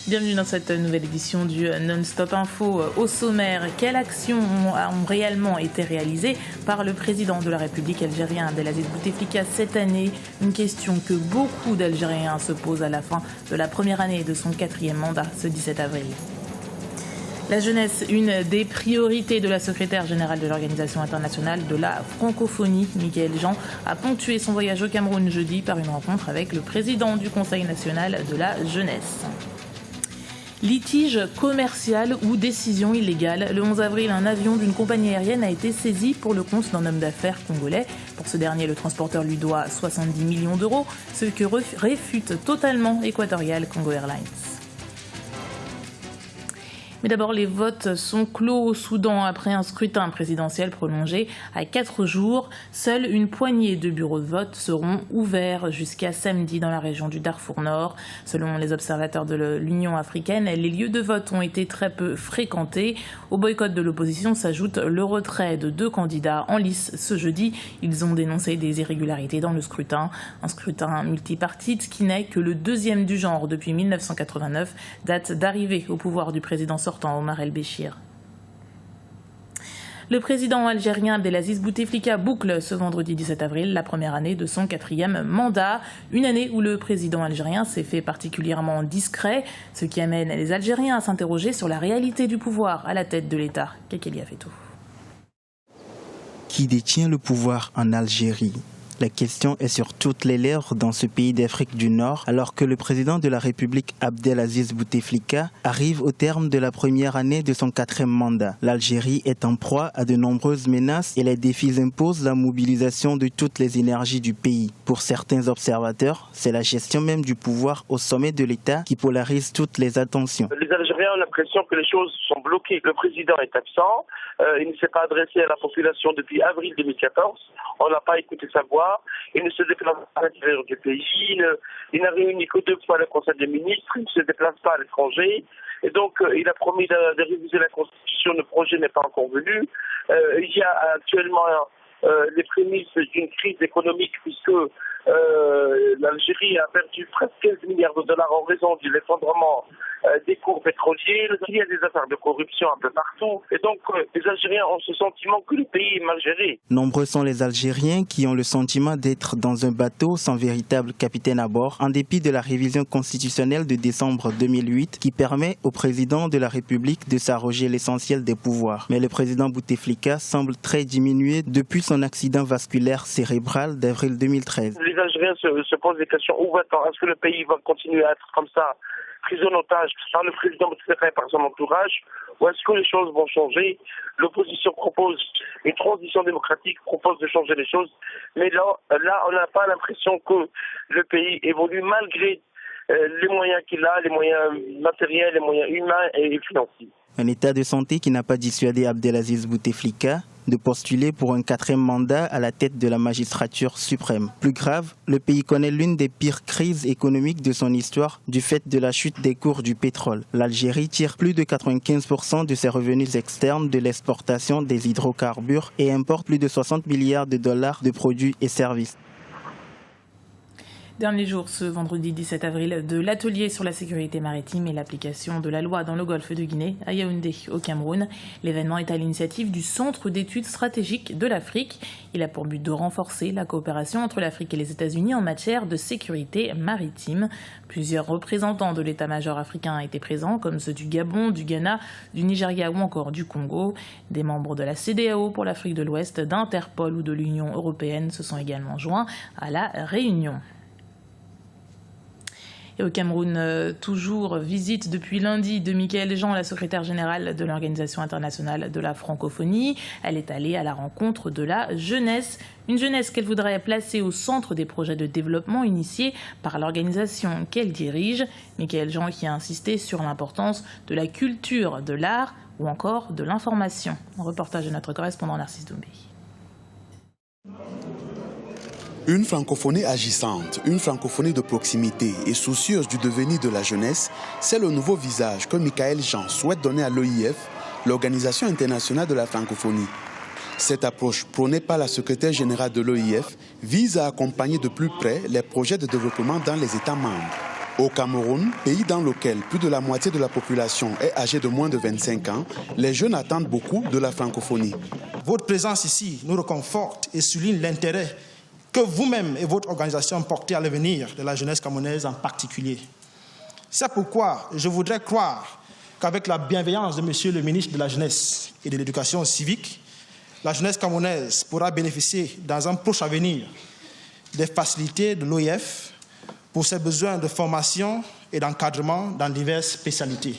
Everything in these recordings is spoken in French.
Bienvenue dans cette nouvelle édition du Non-Stop Info. Au sommaire, quelles actions ont réellement été réalisées par le président de la République algérien Abdelaziz Bouteflika cette année? Une question que beaucoup d'Algériens se posent à la fin de la première année de son 4e mandat, ce 17 avril. La jeunesse, une des priorités de la secrétaire générale de l'Organisation internationale de la francophonie. Michaël Jean a ponctué son voyage au Cameroun jeudi par une rencontre avec le président du Conseil national de la jeunesse. Litige commercial ou décision illégale. Le 11 avril, un avion d'une compagnie aérienne a été saisi pour le compte d'un homme d'affaires congolais. Pour ce dernier, le transporteur lui doit 70 millions d'euros, ce que réfute totalement Equatorial Congo Airlines. Mais d'abord, les votes sont clos au Soudan après un scrutin présidentiel prolongé à 4 jours. Seule une poignée de bureaux de vote seront ouverts jusqu'à samedi dans la région du Darfour Nord. Selon les observateurs de l'Union africaine, les lieux de vote ont été très peu fréquentés. Au boycott de l'opposition s'ajoute le retrait de 2 candidats en lice ce jeudi. Ils ont dénoncé des irrégularités dans le scrutin. Un scrutin multipartite qui n'est que le 2e du genre depuis 1989, date d'arrivée au pouvoir du président sortant Omar El-Béchir. Le président algérien Abdelaziz Bouteflika boucle ce vendredi 17 avril la première année de son 4e mandat. Une année où le président algérien s'est fait particulièrement discret, ce qui amène les Algériens à s'interroger sur la réalité du pouvoir à la tête de l'État. Kekeli Afetou. Qui détient le pouvoir en Algérie? La question est sur toutes les lèvres dans ce pays d'Afrique du Nord, alors que le président de la République Abdelaziz Bouteflika arrive au terme de la première année de son 4e mandat. L'Algérie est en proie à de nombreuses menaces et les défis imposent la mobilisation de toutes les énergies du pays. Pour certains observateurs, c'est la gestion même du pouvoir au sommet de l'État qui polarise toutes les attentions. Les Algériens ont l'impression que les choses sont bloquées. Le président est absent, il ne s'est pas adressé à la population depuis avril 2014, on n'a pas écouté sa voix. Il ne se déplace pas à l'intérieur du pays, il n'a réuni que 2 fois le Conseil des ministres, il ne se déplace pas à l'étranger. Et donc, il a promis de réviser la Constitution, le projet n'est pas encore venu. Il y a actuellement les prémices d'une crise économique puisque l'Algérie a perdu presque 15 milliards de dollars en raison de l'effondrement des cours pétroliers. Il y a des affaires de corruption un peu partout. Et donc, les Algériens ont ce sentiment que le pays est mal géré. Nombreux sont les Algériens qui ont le sentiment d'être dans un bateau sans véritable capitaine à bord, en dépit de la révision constitutionnelle de décembre 2008 qui permet au président de la République de s'arroger l'essentiel des pouvoirs. Mais le président Bouteflika semble très diminué depuis son accident vasculaire cérébral d'avril 2013. Les Algériens se posent des questions. Où va-t-on? Est-ce que le pays va continuer à être comme ça, pris en otage par le président Bouteflika et par son entourage, ou est-ce que les choses vont changer? L'opposition propose une transition démocratique, propose de changer les choses, mais là on n'a pas l'impression que le pays évolue malgré les moyens qu'il a, les moyens matériels, les moyens humains et financiers. Un état de santé qui n'a pas dissuadé Abdelaziz Bouteflika de postuler pour un 4e mandat à la tête de la magistrature suprême. Plus grave, le pays connaît l'une des pires crises économiques de son histoire du fait de la chute des cours du pétrole. L'Algérie tire plus de 95% de ses revenus externes de l'exportation des hydrocarbures et importe plus de 60 milliards de dollars de produits et services. Dernier jour ce vendredi 17 avril de l'atelier sur la sécurité maritime et l'application de la loi dans le golfe de Guinée à Yaoundé au Cameroun. L'événement est à l'initiative du Centre d'études stratégiques de l'Afrique. Il a pour but de renforcer la coopération entre l'Afrique et les États-Unis en matière de sécurité maritime. Plusieurs représentants de l'état-major africain étaient présents, comme ceux du Gabon, du Ghana, du Nigeria ou encore du Congo. Des membres de la CEDEAO pour l'Afrique de l'Ouest, d'Interpol ou de l'Union européenne se sont également joints à la réunion. Et au Cameroun, toujours visite depuis lundi de Michaël Jean, la secrétaire générale de l'Organisation internationale de la francophonie. Elle est allée à la rencontre de la jeunesse. Une jeunesse qu'elle voudrait placer au centre des projets de développement initiés par l'organisation qu'elle dirige. Michaël Jean qui a insisté sur l'importance de la culture, de l'art ou encore de l'information. Un reportage de notre correspondant Narcisse Doumbé. Une francophonie agissante, une francophonie de proximité et soucieuse du devenir de la jeunesse, c'est le nouveau visage que Michaël Jean souhaite donner à l'OIF, l'Organisation internationale de la francophonie. Cette approche prônée par la secrétaire générale de l'OIF vise à accompagner de plus près les projets de développement dans les États membres. Au Cameroun, pays dans lequel plus de la moitié de la population est âgée de moins de 25 ans, les jeunes attendent beaucoup de la francophonie. Votre présence ici nous réconforte et souligne l'intérêt que vous-même et votre organisation portez à l'avenir de la jeunesse camerounaise en particulier. C'est pourquoi je voudrais croire qu'avec la bienveillance de Monsieur le ministre de la Jeunesse et de l'Éducation civique, la jeunesse camerounaise pourra bénéficier dans un proche avenir des facilités de l'OIF pour ses besoins de formation et d'encadrement dans diverses spécialités.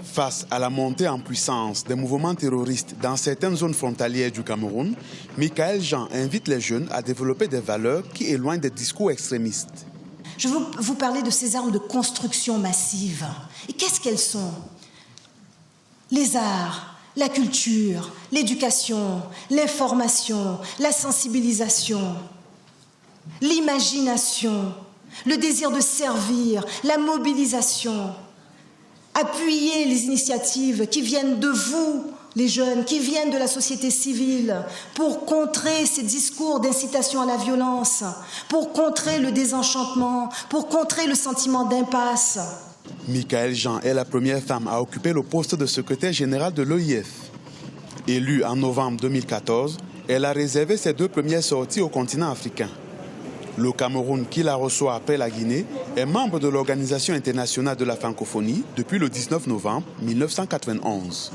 Face à la montée en puissance des mouvements terroristes dans certaines zones frontalières du Cameroun, Michaël Jean invite les jeunes à développer des valeurs qui éloignent des discours extrémistes. Je veux vous parler de ces armes de construction massive. Et qu'est-ce qu'elles sont? Les arts, la culture, l'éducation, l'information, la sensibilisation, l'imagination, le désir de servir, la mobilisation. Appuyer les initiatives qui viennent de vous, les jeunes, qui viennent de la société civile, pour contrer ces discours d'incitation à la violence, pour contrer le désenchantement, pour contrer le sentiment d'impasse. Michaël Jean est la première femme à occuper le poste de secrétaire général de l'OIF. Élue en novembre 2014, elle a réservé ses 2 premières sorties au continent africain. Le Cameroun, qui la reçoit après la Guinée, est membre de l'Organisation internationale de la francophonie depuis le 19 novembre 1991.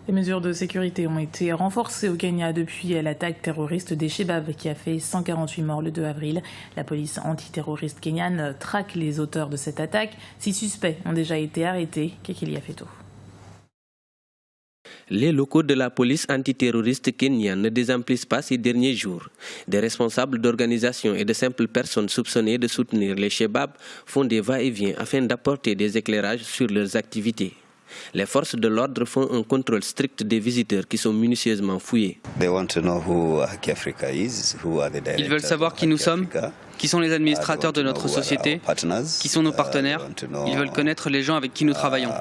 Les mesures de sécurité ont été renforcées au Kenya depuis l'attaque terroriste des Shebab qui a fait 148 morts le 2 avril. La police antiterroriste kenyane traque les auteurs de cette attaque. 6 suspects ont déjà été arrêtés. Kekeli Afeto. Les locaux de la police antiterroriste kenyane ne désemplissent pas ces derniers jours. Des responsables d'organisations et de simples personnes soupçonnées de soutenir les Shebab font des va-et-vient afin d'apporter des éclairages sur leurs activités. Les forces de l'ordre font un contrôle strict des visiteurs qui sont minutieusement fouillés. Ils veulent savoir qui nous sommes, qui sont les administrateurs de notre société, qui sont nos partenaires. Ils veulent connaître les gens avec qui nous travaillons.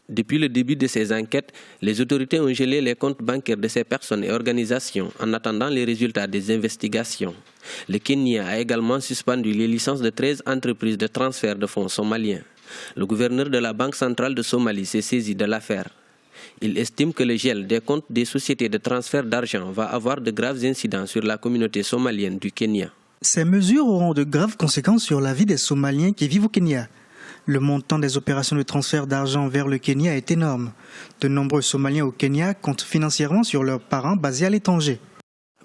Depuis le début de ces enquêtes, les autorités ont gelé les comptes bancaires de ces personnes et organisations en attendant les résultats des investigations. Le Kenya a également suspendu les licences de 13 entreprises de transfert de fonds somaliens. Le gouverneur de la Banque centrale de Somalie s'est saisi de l'affaire. Il estime que le gel des comptes des sociétés de transfert d'argent va avoir de graves incidents sur la communauté somalienne du Kenya. Ces mesures auront de graves conséquences sur la vie des Somaliens qui vivent au Kenya. Le montant des opérations de transfert d'argent vers le Kenya est énorme. De nombreux Somaliens au Kenya comptent financièrement sur leurs parents basés à l'étranger.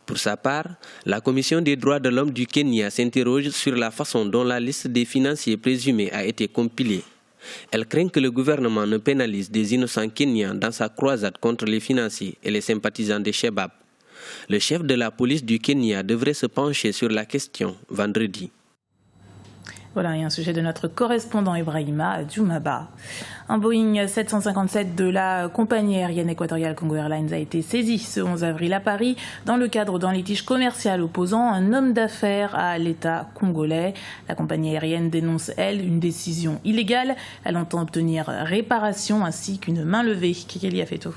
Pour sa part, la Commission des droits de l'homme du Kenya s'interroge sur la façon dont la liste des financiers présumés a été compilée. Elle craint que le gouvernement ne pénalise des innocents kenyans dans sa croisade contre les financiers et les sympathisants des Shebab. Le chef de la police du Kenya devrait se pencher sur la question vendredi. Voilà, et un sujet de notre correspondant Ibrahima Djoumaba. Un Boeing 757 de la compagnie aérienne équatoriale Congo Airlines a été saisi ce 11 avril à Paris dans le cadre d'un litige commercial opposant un homme d'affaires à l'État congolais. La compagnie aérienne dénonce, elle, une décision illégale. Elle entend obtenir réparation ainsi qu'une main levée. Kekeli Afeto.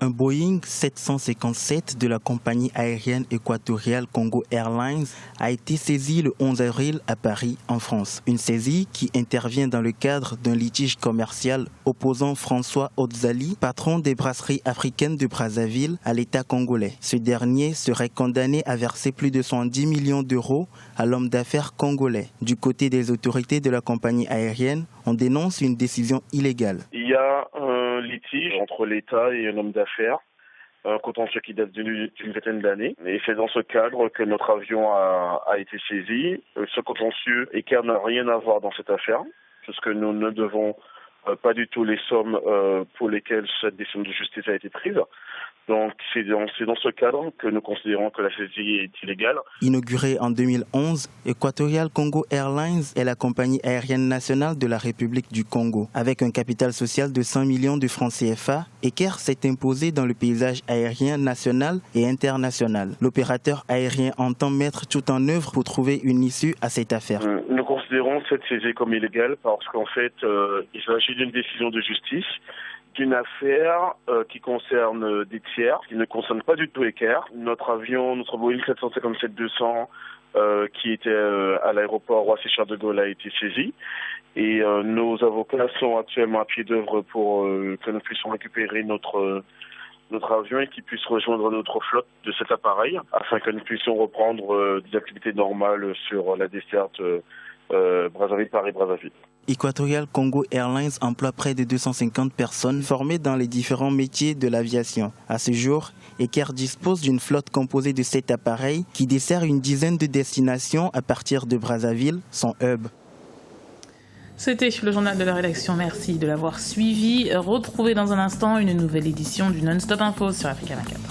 Un Boeing 757 de la compagnie aérienne équatoriale Congo Airlines a été saisi le 11 avril à Paris, en France. Une saisie qui intervient dans le cadre d'un litige commercial opposant François Odzali, patron des brasseries africaines de Brazzaville, à l'État congolais. Ce dernier serait condamné à verser plus de 110 millions d'euros à l'homme d'affaires congolais. Du côté des autorités de la compagnie aérienne, on dénonce une décision illégale. Il y a un litige entre l'État et un homme d'affaires, un contentieux qui date d'une vingtaine d'années. Et c'est dans ce cadre que notre avion a été saisi. Ce contentieux écart n'a rien à voir dans cette affaire, puisque nous ne devons pas du tout les sommes pour lesquelles cette décision de justice a été prise. Donc c'est dans ce cadre que nous considérons que la saisie est illégale. Inaugurée en 2011, Equatorial Congo Airlines est la compagnie aérienne nationale de la République du Congo. Avec un capital social de 100 millions de francs CFA, Equair s'est imposé dans le paysage aérien national et international. L'opérateur aérien entend mettre tout en œuvre pour trouver une issue à cette affaire. Nous considérons cette saisie comme illégale parce qu'en fait, il s'agit d'une décision de justice d'une affaire qui concerne des tiers, qui ne concerne pas du tout Eker. Notre Boeing 757-200 qui était à l'aéroport Roissy-Charles de Gaulle a été saisi. Et nos avocats sont actuellement à pied d'œuvre pour que nous puissions récupérer notre avion et qu'il puisse rejoindre notre flotte de cet appareil afin que nous puissions reprendre des activités normales sur la desserte Brazzaville-Paris-Brazzaville. Equatorial Congo Airlines emploie près de 250 personnes formées dans les différents métiers de l'aviation. À ce jour, Eker dispose d'une flotte composée de 7 appareils qui dessert une dizaine de destinations à partir de Brazzaville, son hub. C'était le journal de la rédaction. Merci de l'avoir suivi. Retrouvez dans un instant une nouvelle édition du Non-Stop Info sur Africa 24.